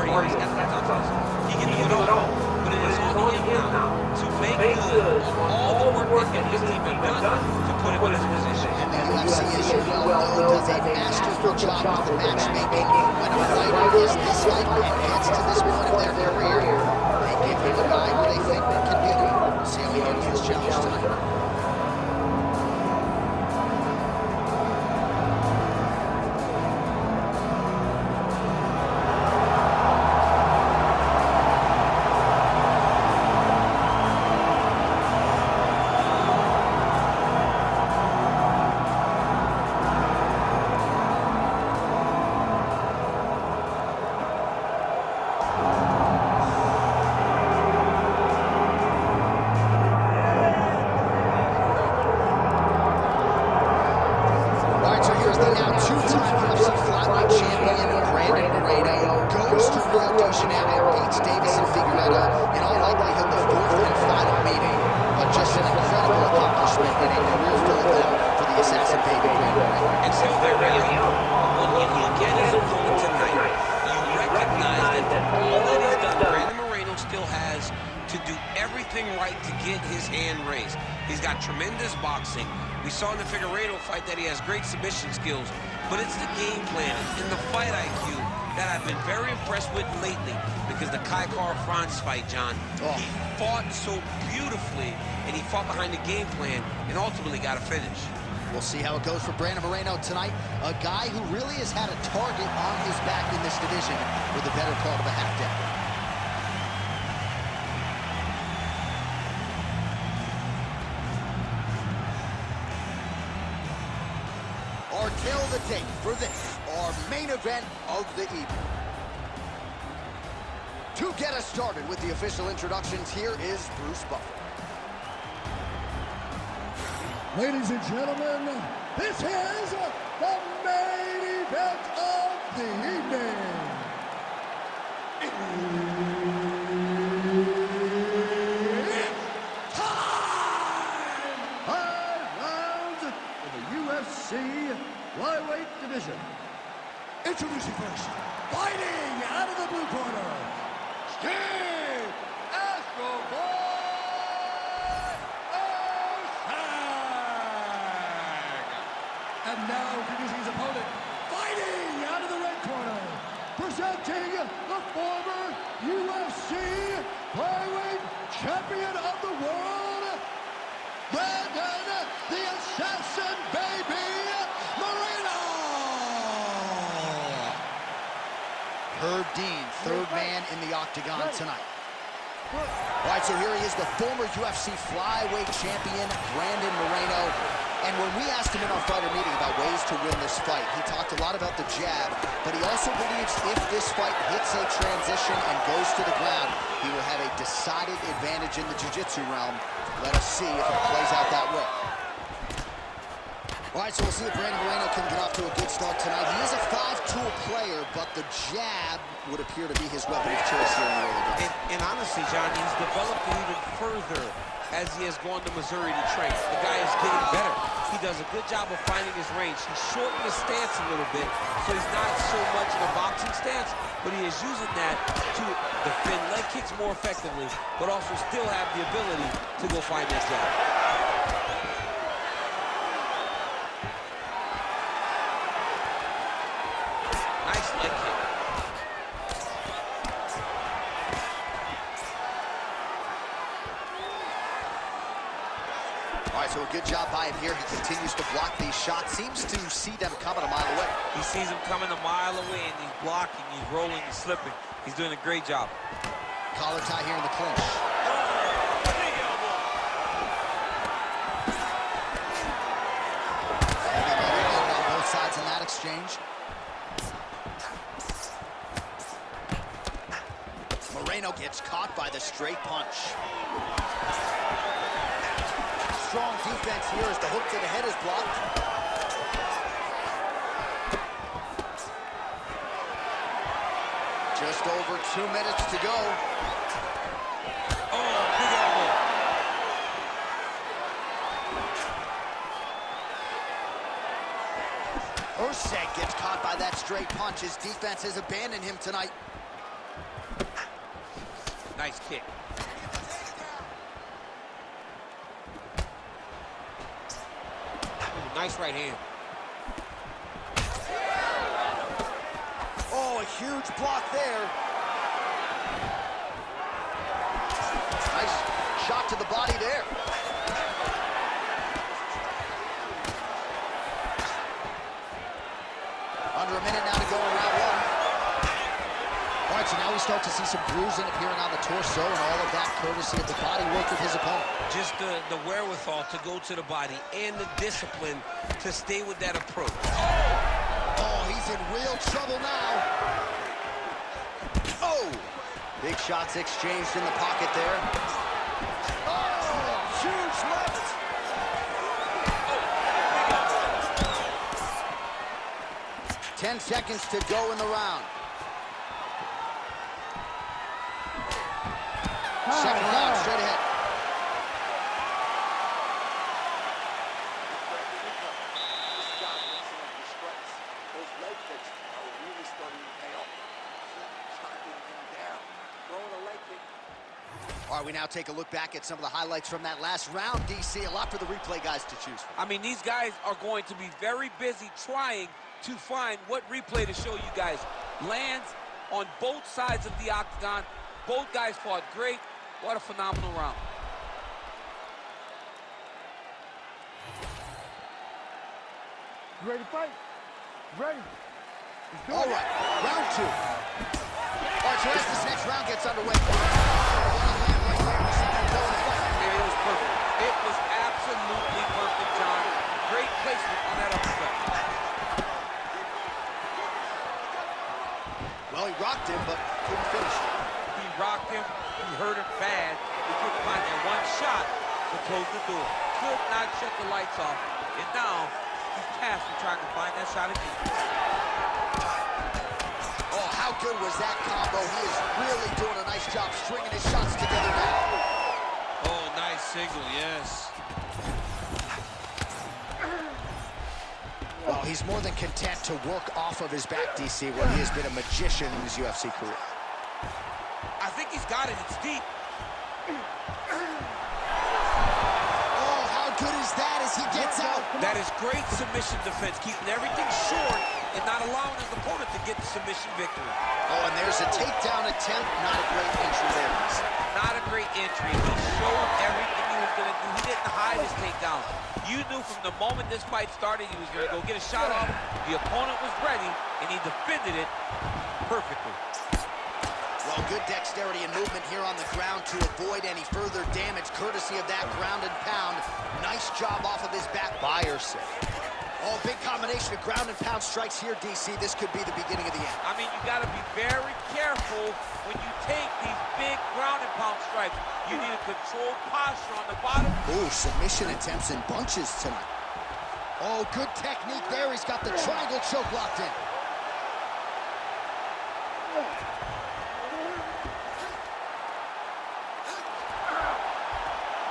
party, he's got the toughness. He can do it all. But it is on him now to make good on all the work that his team has done to put him in this position. And the UFC, as you well know, does a masterful job with the matchmaking. When a fighter is this height and gets to this point of their career, they give him a guy who they think can beat him. We'll see how he handles this challenge tonight. Submission skills, but it's the game plan and the fight IQ that I've been very impressed with lately, because the Kai Kara-France fight, John, he fought so beautifully, and he fought behind the game plan and ultimately got a finish. We'll see how it goes for Bрэндоном Mорено tonight, a guy who really has had a target on his back in this division for the better part of a half decade. Kill the date for this, our main event of the evening. To get us started with the official introductions, here is Bruce Buffer. Ladies and gentlemen, this is the main event of the evening. It's time! 5 rounds in the UFC flyweight division. Introducing first, fighting out of the blue corner, Steve Erceg. And now introducing his opponent, fighting out of the red corner, presenting the former UFC flyweight champion of the world, Bрэndon the Assassin Baby Moreno. Herb Dean, third man in the octagon tonight. All right, so here he is, the former UFC flyweight champion, Bрэndon Moreno. And when we asked him in our fighter meeting about ways to win this fight, he talked a lot about the jab, but he also believes if this fight hits a transition and goes to the ground, he will have a decided advantage in the jiu-jitsu realm. Let us see if it plays out that way. All right, so we'll see if Bрэndon Moreno can get off to a good start tonight. He is a 5-tool player, but the jab would appear to be his weapon of choice here in the early days. And honestly, John, he's developed it even further as he has gone to Missouri to train. The guy is getting better. He does a good job of finding his range. He shortened his stance a little bit, so he's not so much in a boxing stance, but he is using that to defend leg kicks more effectively, but also still have the ability to go find that jab. Nice leg kick. All right, so a good job by him here. He continues to block these shots. Seems to see them coming a mile away. He sees them coming a mile away, and he's blocking, he's rolling, he's slipping. He's doing a great job. Collar tie here in the clinch. On both sides in that exchange. Moreno gets caught by the straight punch. Strong defense here as the hook to the head is blocked. Just over 2 minutes to go. Oh, big elbow. Erceg gets caught by that straight punch. His defense has abandoned him tonight. Nice kick. Ooh, nice right hand. Oh, a huge block there. Nice shot to the body there. Under a minute now to go in round one. All right, so now we start to see some bruising appearing on the torso, and all of that courtesy of the body work of his opponent. Just the wherewithal to go to the body and the discipline to stay with that approach. Oh, he's in real trouble now. Oh! Big shots exchanged in the pocket there. Oh, huge left. 10 seconds to go in the round. Second round, straight ahead. All right, we now take a look back at some of the highlights from that last round, DC. A lot for the replay guys to choose from. I mean, these guys are going to be very busy trying to find what replay to show you guys. Lands on both sides of the octagon. Both guys fought great. What a phenomenal round. You ready to fight? Ready. All right, round two. All right, so as this next round gets underway. It was perfect. It was absolutely perfect, John. Great placement on that uppercut. Well, he rocked him, but couldn't finish it. He rocked him. He hurt him bad. He couldn't find that one shot to close the door. Could not shut the lights off. And now he's tasked with trying to find that shot again. Oh, how good was that combo? He is really doing a nice job stringing his shots together now. Oh, nice single, yes. Well, he's more than content to work off of his back, DC, where he has been a magician in his UFC career. I think he's got it. It's deep. Oh, how good is that as he gets out? That is great submission defense, keeping everything short and not allowing his opponent to get the submission victory. Oh, and there's a takedown attempt. Not a great entry there. Not a great entry. He showed everything he was going to do. He didn't hide his takedown. You knew from the moment this fight started he was going to go get a shot off. The opponent was ready, and he defended it perfectly. Well, good dexterity and movement here on the ground to avoid any further damage, courtesy of that ground and pound. Nice job off of his back by Erceg. Oh, big combination of ground and pound strikes here, DC. This could be the beginning of the end. I mean, you got to be very careful when you take these big ground and pound strikes. You need a controlled posture on the bottom. Oh, submission attempts in bunches tonight. Oh, good technique there. He's got the triangle choke locked in.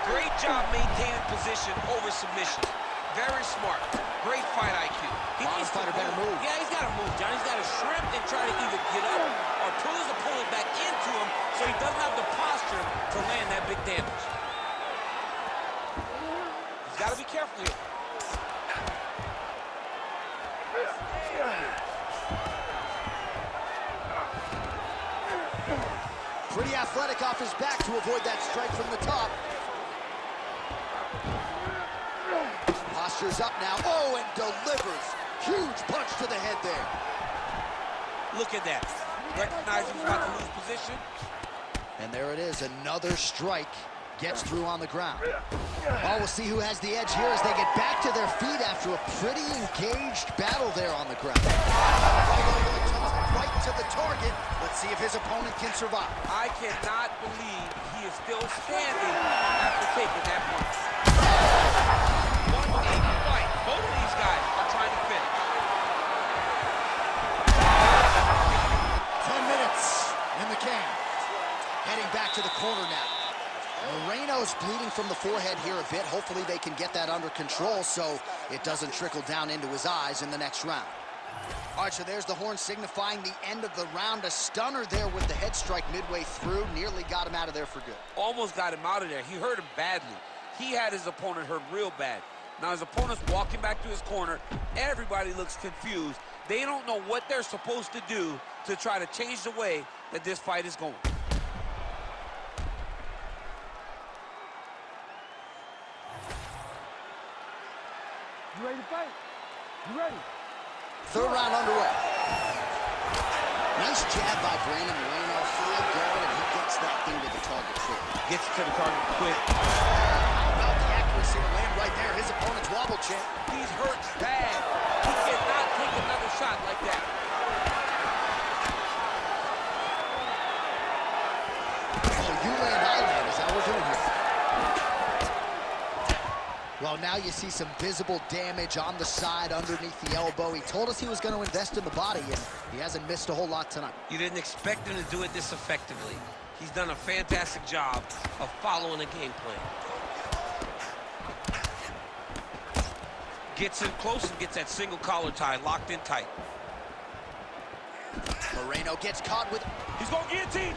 Great job maintaining position over submission. Very smart. Great fight IQ. He needs to better move. Yeah, he's got to move, John. He's got to shrimp and try to either get up or pull his opponent back into him so he doesn't have the posture to land that big damage. He's got to be careful here. Pretty athletic off his back to avoid that strike from the top. Posture's up now. Oh, and delivers. Huge punch to the head there. Look at that. Recognizing he's about to lose position. And there it is. Another strike gets through on the ground. Oh, we'll see who has the edge here as they get back to their feet after a pretty engaged battle there on the ground. Right over the top, right to the target. Let's see if his opponent can survive. I cannot believe he is still standing after taking that punch. What a fight. Both of these guys are trying to finish. 10 minutes in the can. Heading back to the corner now. Moreno's bleeding from the forehead here a bit. Hopefully they can get that under control so it doesn't trickle down into his eyes in the next round. All right, so there's the horn signifying the end of the round. A stunner there with the head strike midway through. Nearly got him out of there for good. Almost got him out of there. He hurt him badly. He had his opponent hurt real bad. Now his opponent's walking back to his corner. Everybody looks confused. They don't know what they're supposed to do to try to change the way that this fight is going. You ready to fight? You ready? Third round underway. Nice jab by Bрэндоном Mорeno. High guard, and he gets that thing to the target quick. Gets to the target quick. How about the accuracy to land right there? His opponent's wobble chin. He's hurt bad. He cannot take another shot like that. Oh, you land, I land. Is that what we're doing here? Well, now you see some visible damage on the side underneath the elbow. He told us he was going to invest in the body, and he hasn't missed a whole lot tonight. You didn't expect him to do it this effectively. He's done a fantastic job of following a game plan. Gets in close and gets that single collar tie locked in tight. Moreno gets caught with... He's going guillotine.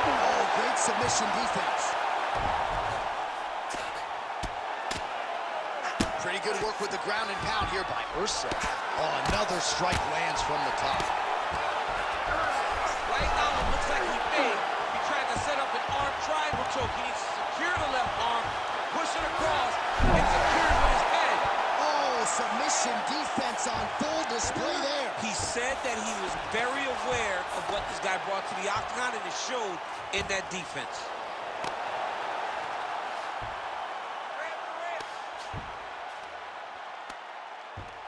Oh, great submission defense. Pretty good work with the ground and pound here by Erceg. Oh, another strike lands from the top. Right now it looks like he may be trying to set up an arm triangle choke. He needs to secure the left arm, push it across, and secure it with his head. Oh, submission defense on full display there. He said that he was very aware of what this guy brought to the octagon, and it showed in that defense.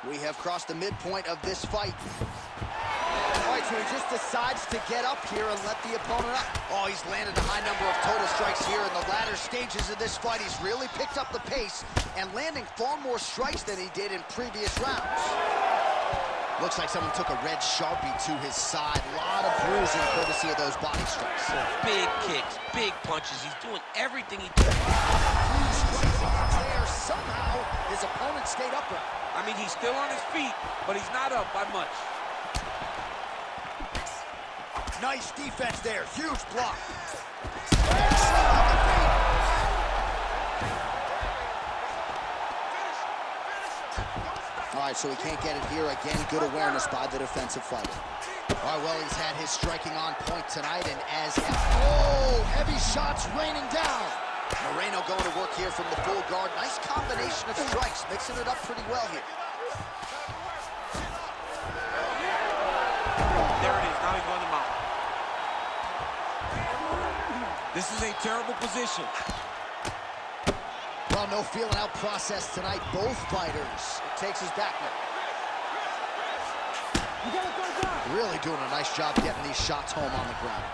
We have crossed the midpoint of this fight. All right, so he just decides to get up here and let the opponent up. Oh, he's landed a high number of total strikes here in the latter stages of this fight. He's really picked up the pace and landing far more strikes than he did in previous rounds. Looks like someone took a red Sharpie to his side. A lot of bruising courtesy of those body strikes. Big kicks, big punches. He's doing everything he can. Huge strikes there. Somehow, his opponent stayed upright. I mean, he's still on his feet, but he's not up by much. Nice defense there. Huge block. All right, so he can't get it here again. Good awareness by the defensive fighter. All right, well, he's had his striking on point tonight, and as... Oh, heavy shots raining down. Moreno going to work here from the full guard. Nice combination of strikes, mixing it up pretty well here. There it is. Now he's on the mount. This is a terrible position. Well, no feeling out process tonight. Both fighters. It takes his back now. Really doing a nice job getting these shots home on the ground.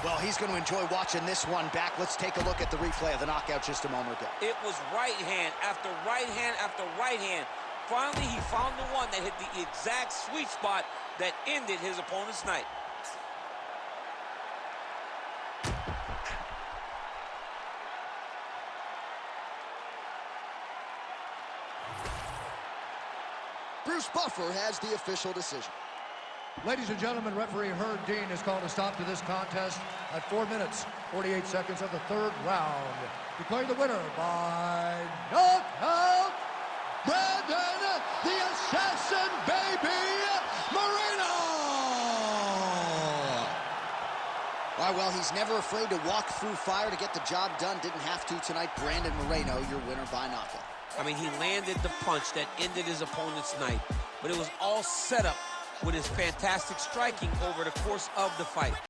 Well, he's going to enjoy watching this one back. Let's take a look at the replay of the knockout just a moment ago. It was right hand after right hand after right hand. Finally, he found the one that hit the exact sweet spot that ended his opponent's night. Bruce Buffer has the official decision. Ladies and gentlemen, referee Herb Dean has called a stop to this contest at 4 minutes, 48 seconds of the third round. Declaring the winner by knockout, Bрэndon, the Assassin Baby, Moreno! All right, well, he's never afraid to walk through fire to get the job done. Didn't have to tonight. Bрэndon Moreno, your winner by knockout. I mean, he landed the punch that ended his opponent's night, but it was all set up with his fantastic striking over the course of the fight.